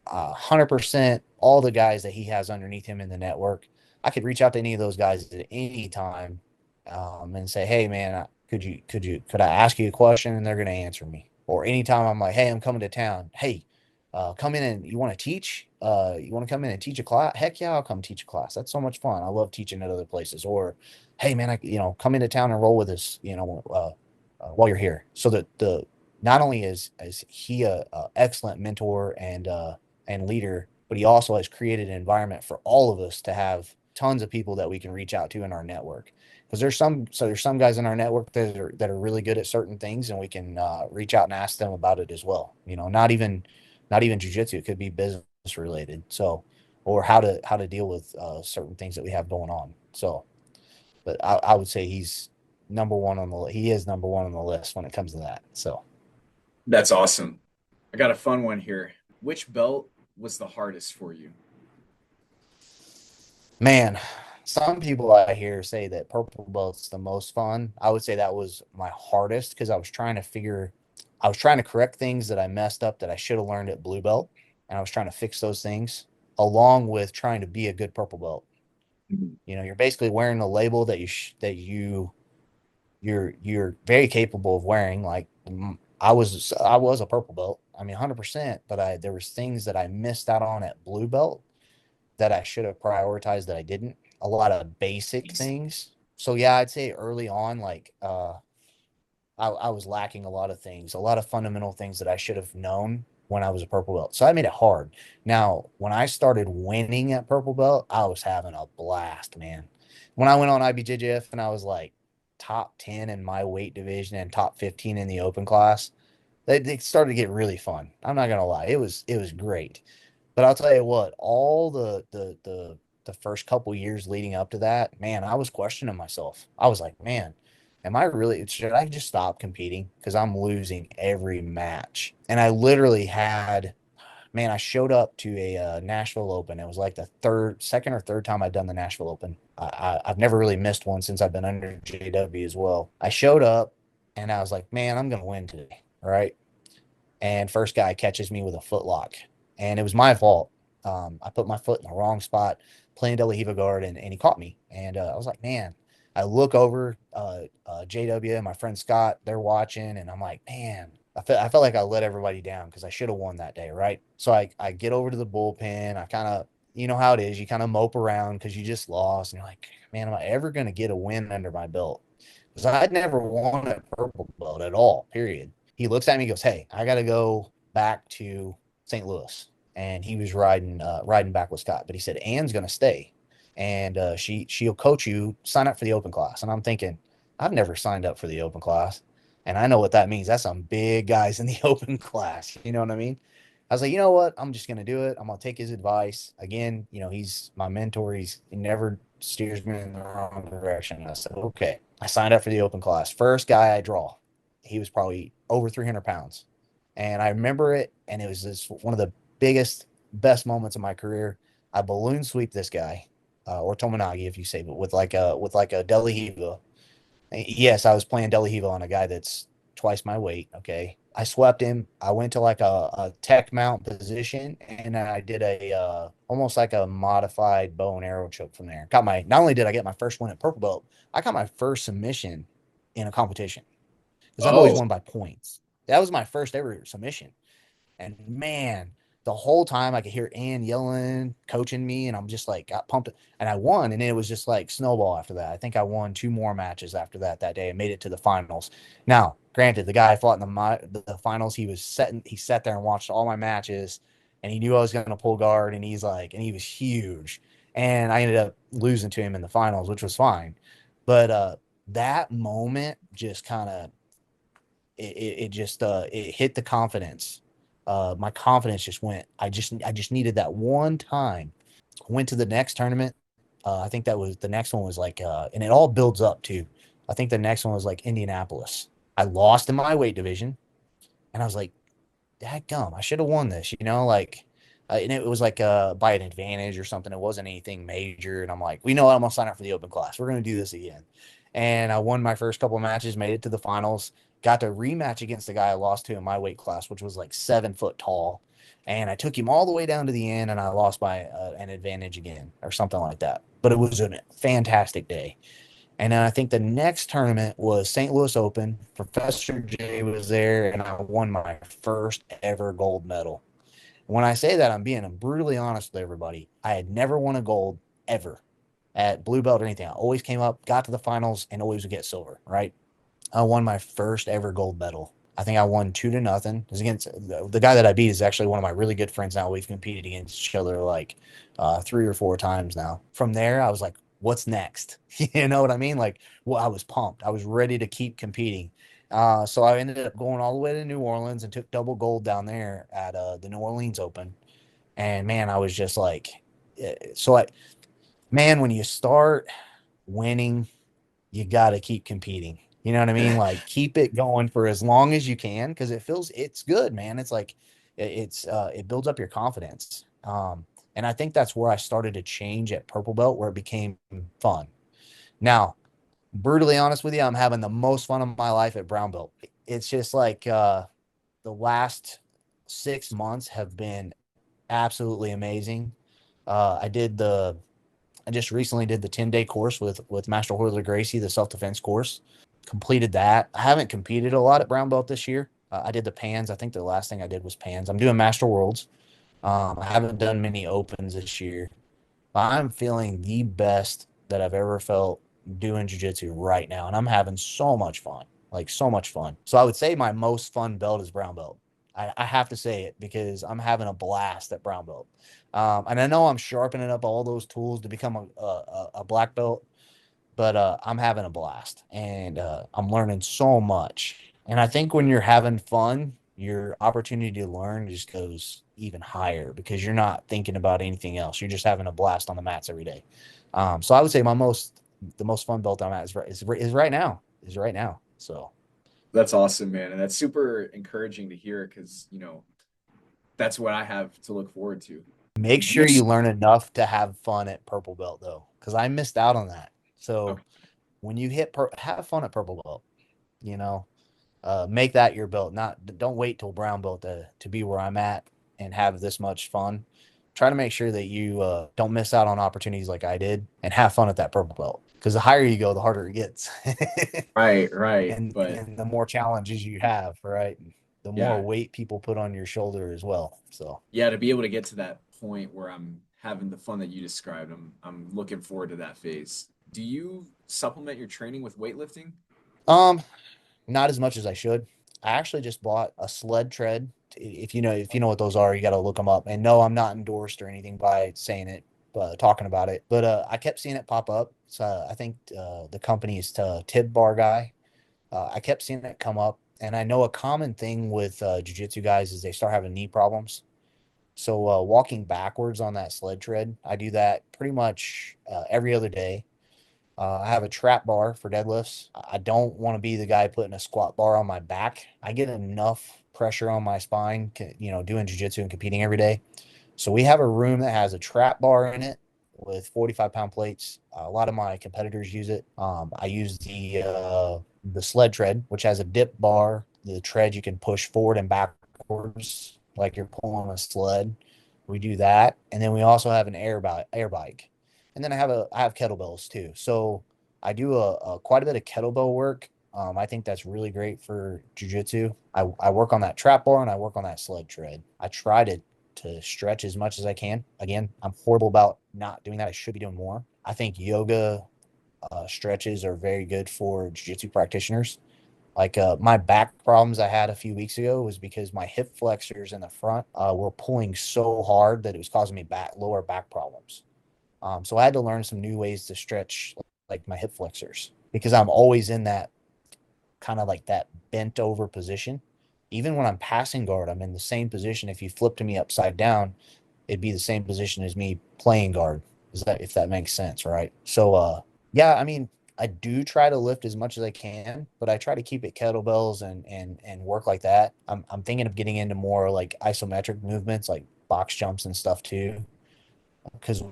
100% all the guys that he has underneath him in the network, I could reach out to any of those guys at any time and say, hey, man, could I ask you a question? And they're going to answer me. Or anytime I'm like, hey, I'm coming to town. Hey, come in and you want to teach? You want to come in and teach a class? Heck yeah, I'll come teach a class. That's so much fun. I love teaching at other places. Or, hey man, come into town and roll with us. While you're here. So that the not only is he a excellent mentor and leader, but he also has created an environment for all of us to have tons of people that we can reach out to in our network. Because there's some guys in our network that are really good at certain things, and we can reach out and ask them about it as well. Not even jujitsu. It could be business related. So, or how to deal with certain things that we have going on. So, but I would say he is number one on the list when it comes to that. So, That's awesome. I got a fun one here. Which belt was the hardest for you? man, some people I hear say that purple belt's the most fun. I would say that was my hardest because I was trying to correct things that I messed up that I should have learned at blue belt, and I was trying to fix those things along with trying to be a good purple belt. Mhm. You're basically wearing a label you're very capable of wearing. Like I was a purple belt. I mean, 100%. But there was things that I missed out on at blue belt that I should have prioritized that I didn't. A lot of basic things. So yeah, I'd say early on, like I was lacking a lot of things, a lot of fundamental things that I should have known when I was a purple belt. So I made it hard. Now, when I started winning at purple belt, I was having a blast, man. When I went on IBJJF and I was like top 10 in my weight division and top 15 in the open class, they started to get really fun. I'm not gonna lie, it was great. But I'll tell you what, all the first couple years leading up to that, man, I was questioning myself. I was like, man, am I really, should I just stop competing? Because I'm losing every match. And I literally had, man, I showed up to a Nashville Open. It was like the second or third time I'd done the Nashville Open. I've never really missed one since I've been under JW as well. I showed up and I was like, man, I'm going to win today. All right. And first guy catches me with a foot lock. And it was my fault. I put my foot in the wrong spot, playing De La Hiva guard, and he caught me. And I was like, man, I look over JW and my friend Scott, they're watching, and I'm like, man, I felt like I let everybody down because I should have won that day, right? So I get over to the bullpen. I kind of, you know how it is, you kind of mope around because you just lost. And you're like, man, am I ever going to get a win under my belt? Because I'd never won a purple belt at all, period. He looks at me and goes, hey, I got to go back to St. Louis. And he was riding back with Scott. But he said, Ann's going to stay. And she'll coach you, sign up for the open class. And I'm thinking, I've never signed up for the open class. And I know what that means. That's some big guys in the open class. You know what I mean? I was like, you know what? I'm just going to do it. I'm going to take his advice. Again, he's my mentor. He never steers me in the wrong direction. I said, okay. I signed up for the open class. First guy I draw, he was probably over 300 pounds. And I remember it. And it was one of the biggest, best moments of my career. I balloon sweep this guy, or Tominagi, if you say, but with like a De La Hiva. Yes, I was playing De La Hiva on a guy that's twice my weight. Okay. I swept him. I went to like a tech mount position and I did a almost like a modified bow and arrow choke from there. Not only did I get my first win at purple belt, I got my first submission in a competition because I've always Oh, won by points. That was my first ever submission. And man, the whole time I could hear Ann yelling, coaching me, and I'm just like got pumped. And I won, and it was just like snowball after that. I think I won two more matches after that day and made it to the finals. Now, granted, the guy I fought in the finals, he sat there and watched all my matches, and he knew I was going to pull guard, and he was huge. And I ended up losing to him in the finals, which was fine. But that moment just kind of it hit the confidence. My confidence just went. I just needed that one time. Went to the next tournament. I think that was the next one was like, and it all builds up to. I think the next one was like Indianapolis. I lost in my weight division, and I was like, "Dadgum, I should have won this." Like, and it was like by an advantage or something. It wasn't anything major, and I'm like, "We know what? I'm gonna sign up for the open class. We're gonna do this again." And I won my first couple of matches, made it to the finals, got to rematch against the guy I lost to in my weight class, which was like 7 foot tall. And I took him all the way down to the end, and I lost by an advantage again, or something like that. But it was a fantastic day. And then I think the next tournament was St. Louis Open. Professor J was there, and I won my first ever gold medal. When I say that, I'm being brutally honest with everybody. I had never won a gold ever at blue belt or anything. I always came up, got to the finals, and always would get silver, right? I won my first ever gold medal. I think I won 2-0. It was against the guy that I beat is actually one of my really good friends now. We've competed against each other like 3 or 4 times now. From there, I was like, what's next? You know what I mean? Like, well, I was pumped. I was ready to keep competing. So I ended up going all the way to New Orleans and took double gold down there at the New Orleans Open. And man, I was just like, so I, man, when you start winning, you got to keep competing. You know what I mean? Like keep it going for as long as you can because it's good, man. It's like it builds up your confidence. And I think that's where I started to change at purple belt where it became fun. Now, brutally honest with you, I'm having the most fun of my life at brown belt. It's just like the last 6 months have been absolutely amazing. Uh, I did the I just recently did the 10-day course with Master Hoiler Gracie, the self-defense course. Completed that. I haven't competed a lot at brown belt this year. I did the pans. I think the last thing I did was pans. I'm doing Master Worlds. I haven't done many opens this year. But I'm feeling the best that I've ever felt doing jiu-jitsu right now. And I'm having so much fun. Like so much fun. So I would say my most fun belt is brown belt. I have to say it because I'm having a blast at brown belt. And I know I'm sharpening up all those tools to become a black belt, but I'm having a blast, and I'm learning so much. And I think when you're having fun, your opportunity to learn just goes even higher because you're not thinking about anything else. You're just having a blast on the mats every day. So I would say the most fun belt I'm at is right now. Is right now. So That's awesome, man. And that's super encouraging to hear because, that's what I have to look forward to. make Do you, sure you learn enough to have fun at purple belt though, because I missed out on that. So okay. when you have fun at purple belt, you know, make that your belt. Not don't wait till brown belt to be where I'm at and have this much fun. Try to make sure that you don't miss out on opportunities like I did and have fun at that purple belt. Because the higher you go, the harder it gets, Right, right. But and the more challenges you have, right? The more yeah, weight people put on your shoulder as well. So, yeah, to be able to get to that point where I'm having the fun that you described, I'm looking forward to that phase. Do you supplement your training with weightlifting? um, not as much as I should. I actually just bought a sled tread. If you know what those are, you got to look them up. And no, I'm not endorsed or anything by saying it, talking about it. But I kept seeing it pop up. So I think the company is Tib Bar Guy. I kept seeing it come up, and I know a common thing with jujitsu guys is they start having knee problems. So walking backwards on that sled tread, I do that pretty much every other day. I have a trap bar for deadlifts. I don't want to be the guy putting a squat bar on my back. I get enough pressure on my spine, doing jujitsu and competing every day. So we have a room that has a trap bar in it with 45-pound plates. A lot of my competitors use it. I use the sled tread, which has a dip bar. The tread you can push forward and backwards like you're pulling a sled. We do that, and then we also have an air bike, and then I have kettlebells too. So I do a quite a bit of kettlebell work. I think that's really great for jujitsu. I work on that trap bar and I work on that sled tread. I try to stretch as much as I can. Again, I'm horrible about not doing that. I should be doing more. I think yoga stretches are very good for jiu-jitsu practitioners. Like my back problems I had a few weeks ago was because my hip flexors in the front were pulling so hard that it was causing me lower back problems. So I had to learn some new ways to stretch like my hip flexors because I'm always in that kind of like that bent over position. Even when I'm passing guard, I'm in the same position. If you flip to me upside down, it'd be the same position as me playing guard. Is that if that makes sense, right? So yeah, I mean, I do try to lift as much as I can, but I try to keep it kettlebells and work like that. I'm thinking of getting into more like isometric movements like box jumps and stuff too because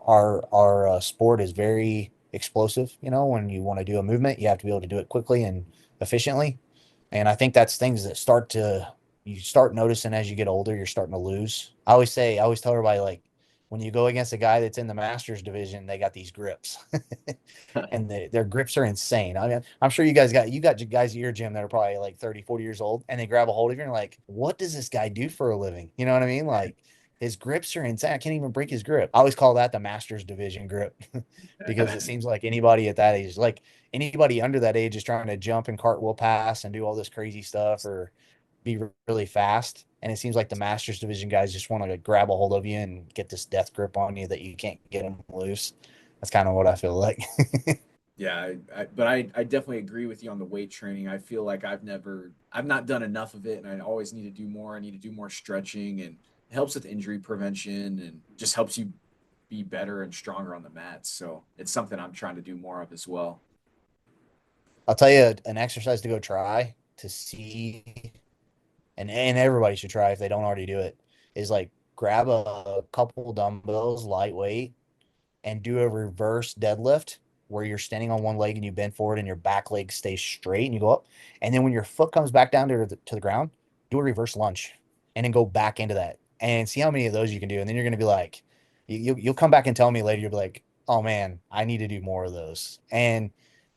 our sport is very explosive. When you want to do a movement, you have to be able to do it quickly and efficiently. And I think that's things that you start noticing as you get older, you're starting to lose. I always tell everybody like when you go against a guy that's in the masters division, they got these grips. And their grips are insane. I mean, I'm sure you got guys at your gym that are probably like 30, 40 years old and they grab a hold of you and like, what does this guy do for a living? You know what I mean? Like his grips are insane. I can't even break his grip. I always call that the masters division grip because it seems like anybody at that age, like anybody under that age is trying to jump and cartwheel pass and do all this crazy stuff or be really fast. And it seems like the masters division guys just want to grab a hold of you and get this death grip on you that you can't get them loose. That's kind of what I feel like. Yeah, I definitely agree with you on the weight training. I feel like I've not done enough of it, and I always need to do more. I need to do more stretching, and it helps with injury prevention and just helps you be better and stronger on the mats. So it's something I'm trying to do more of as well. I'll tell you an exercise to go try to see, and everybody should try if they don't already do it, is like grab a couple dumbbells, lightweight, and do a reverse deadlift where you're standing on one leg and you bend forward and your back leg stays straight and you go up. And then when your foot comes back down to the ground, do a reverse lunge and then go back into that and see how many of those you can do. And then you're going to be like, you'll come back and tell me later, you'll be like, oh man, I need to do more of those. And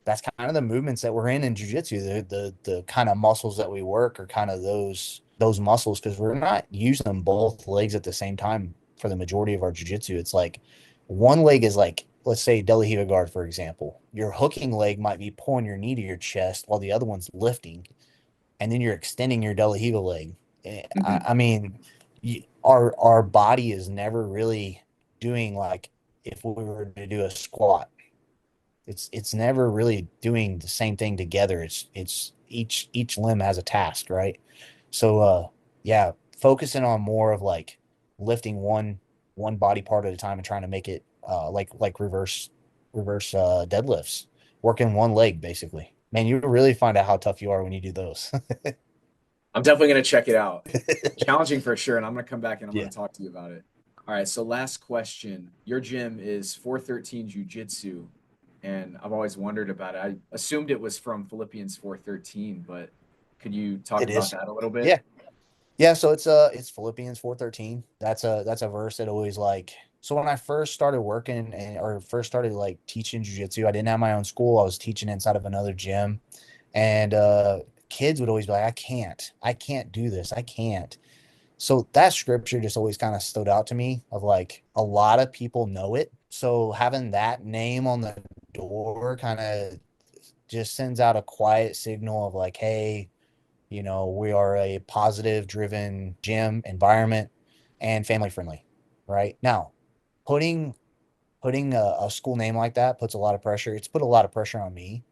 that's kind of the movements that we're in jujitsu. The kind of muscles that we work are kind of those muscles because we're not using them both legs at the same time for the majority of our jujitsu. It's like one leg is like, let's say De La Hiva guard, for example. Your hooking leg might be pulling your knee to your chest while the other one's lifting, and then you're extending your De La Hiva leg. Mhm. I mean, our body is never really doing like if we were to do a squat. It's never really doing the same thing together. It's each limb has a task, right? So yeah, focusing on more of like lifting one body part at a time and trying to make it like reverse deadlifts, working one leg basically. Man, you really find out how tough you are when you do those. I'm definitely going to check it out. Challenging for sure. And I'm going to come back and I'm going Yeah, to talk to you about it. All right. So, last question. Your gym is 413 Jiu Jitsu. And I've always wondered about it. I assumed it was from Philippians 413, but could you talk it about is. that a little bit? Yeah. Yeah, so it's Philippians 4:13. That's a verse that always like so when I first started working and or first started like teaching jujitsu, I didn't have my own school. I was teaching inside of another gym. And kids would always be like, I can't do this. I can't. So that scripture just always kind of stood out to me of like a lot of people know it. So having that name on the door kind of just sends out a quiet signal of like, hey, we are a positive driven gym environment and family friendly, right? Now, putting putting a school name like that puts a lot of pressure. It's put a lot of pressure on me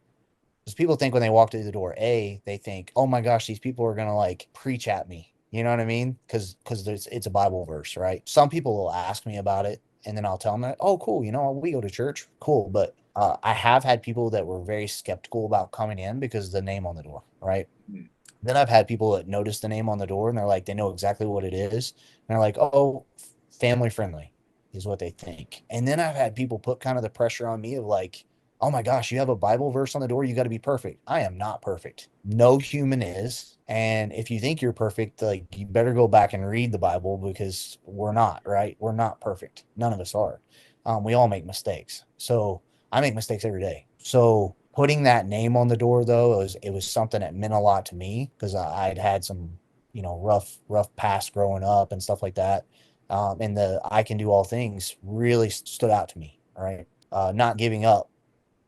because people think when they walk through the door, they think, oh my gosh, these people are gonna like preach at me. You know what I mean? Because it's a Bible verse, right? Some people will ask me about it, and then I'll tell them that, oh, cool, we go to church, cool. But I have had people that were very skeptical about coming in because of the name on the door, right? Mhm. Then I've had people that notice the name on the door and they're like, they know exactly what it is. And they're like, oh, family friendly is what they think. And then I've had people put kind of the pressure on me of like, oh my gosh, you have a Bible verse on the door. You got to be perfect. I am not perfect. No human is. And if you think you're perfect, like you better go back and read the Bible because we're not, right? We're not perfect. None of us are. We all make mistakes. So I make mistakes every day. So putting that name on the door though, it was something that meant a lot to me because I'd had some, rough past growing up and stuff like that. And the I can do all things really stood out to me. All right. Not giving up.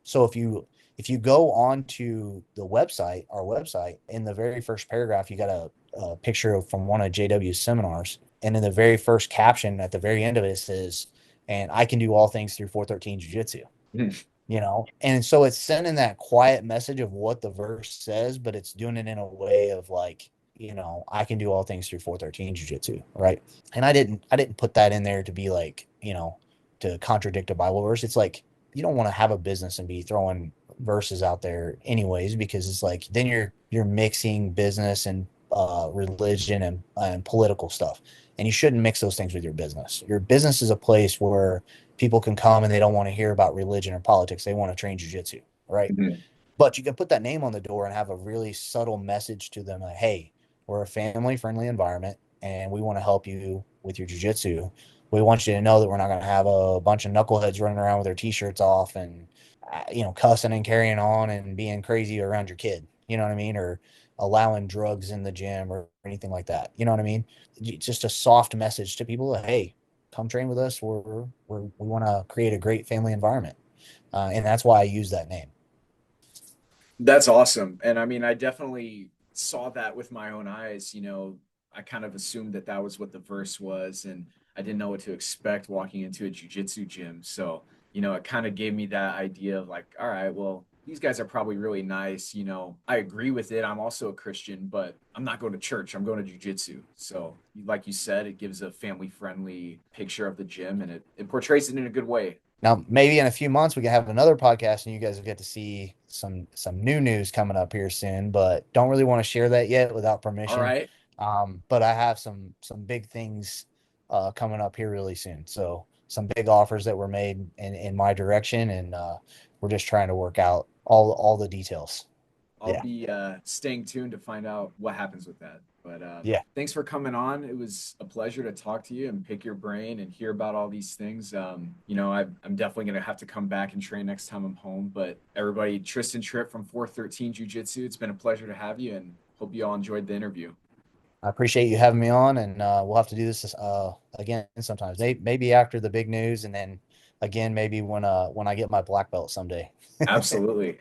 So if you go on to the website, our website, in the very first paragraph, you got a picture from one of JW's seminars. And in the very first caption at the very end of it, it says, and I can do all things through 413 Jiu Jitsu. And so it's sending that quiet message of what the verse says, but it's doing it in a way of like, I can do all things through 413 jiu-jitsu, right? And I didn't put that in there to be like, to contradict a Bible verse. It's like you don't want to have a business and be throwing verses out there anyways, because it's like then you're mixing business and religion and political stuff, and you shouldn't mix those things with your business. Your business is a place where people can come and they don't want to hear about religion or politics. They want to train jujitsu, right? Mhm. But you can put that name on the door and have a really subtle message to them like, hey, we're a family friendly environment and we want to help you with your jujitsu. We want you to know that we're not going to have a bunch of knuckleheads running around with their t-shirts off and, cussing and carrying on and being crazy around your kid. You know what I mean? Or allowing drugs in the gym or anything like that. You know what I mean? It's just a soft message to people. Hey, come train with us. We want to create a great family environment. And that's why I use that name. That's awesome. And I mean, I definitely saw that with my own eyes. I kind of assumed that that was what the verse was, and I didn't know what to expect walking into a jujitsu gym. So, it kind of gave me that idea of like, all right, well, these guys are probably really nice. I agree with it. I'm also a Christian, but I'm not going to church. I'm going to jujitsu. So, like you said, it gives a family friendly picture of the gym and it portrays it in a good way. Now, maybe in a few months we can have another podcast and you guys will get to see some new news coming up here soon, but don't really want to share that yet without All permission. right. But I have some big things coming up here really soon. So some big offers that were made in my direction, and we're just trying to work out all the details. I'll Yeah, be staying tuned to find out what happens with that. But yeah. thanks for coming on. It was a pleasure to talk to you and pick your brain and hear about all these things. I'm definitely going to have to come back and train next time I'm home. But everybody, Tristan Tripp from 413 Jiu Jitsu, it's been a pleasure to have you and hope you all enjoyed the interview. I appreciate you having me on, and we'll have to do this again sometimes. Maybe after the big news, and then again maybe when I get my black belt someday. Absolutely.